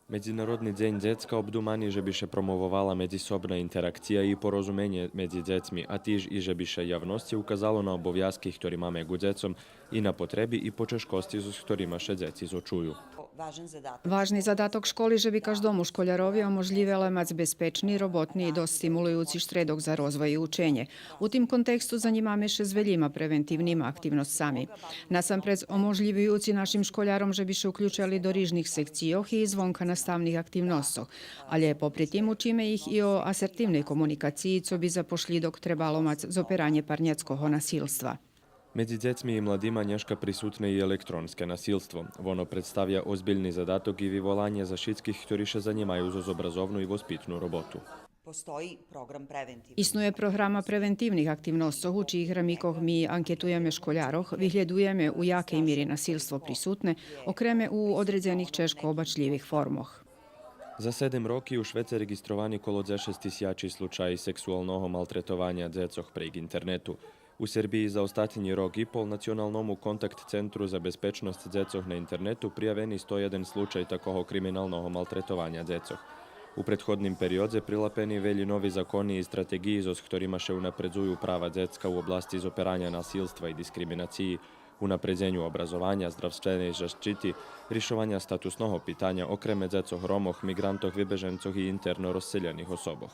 Međunarodni deň decka obdumani, že by se promovovala međusobna interakcija i porozumienie medzi decmi, a tiež i že by se javnosti ukazalo na obovязки, ktorý máme ku decom, i na potrebi i počeškosti, s ktorýma se deci zočuju. Važni zadatok školi že bi každomu školjarovi omožljivele mać bezpečni, robotni i dost stimulujući štredok za rozvoj i učenje. U tim kontekstu zanimame še z veljima preventivnima aktivnosťami. Nasampred omožljivujući našim školjarom že bi se uključali do rižnih sekcijoh i zvonka nastavnih aktivnostoh, ali je popri tim učime ih i o asertivnej komunikaciji, co bi zapošli dok trebalo mać z operanje parnjackého nasilstva. Među decmi i mladima nješka prisutne i elektronske nasilstvo. Ono predstavlja ozbiljni zadatok i vyvolanje zašitskih, ktorí se zanimaju za obrazovnu i vospitnu robotu. Isnuje programa preventivnih aktivnostov, u čijih ramikoh mi anketujeme školjaroh, vyhledujeme u jakej miri nasilstvo prisutne, okreme u odredzenih češko obačljivih formoh. Za 7 roky u Švece registrovani kolo 10 000 slučaji seksualnog maltretovanja dzecoh prek internetu. U Srbiji za ostatnji rok i pol Nacionalnomu kontakt centru za bezpečnost dzecoh na internetu prijaveni 101 slučaj takoho kriminalnog maltretovanja dzecoh. U prethodnim periodze prilapeni velji novi zakoni i strategiji, s ktorima se unapredzuju prava dzecka u oblasti izoperanja nasilstva i diskriminaciji, unapredzenju obrazovanja, zdravstvenej zaštiti, rješovanja statusnog pitanja okreme dzecoh Romoh, migrantoh, vybežencoh i interno rozseljenih osoboh.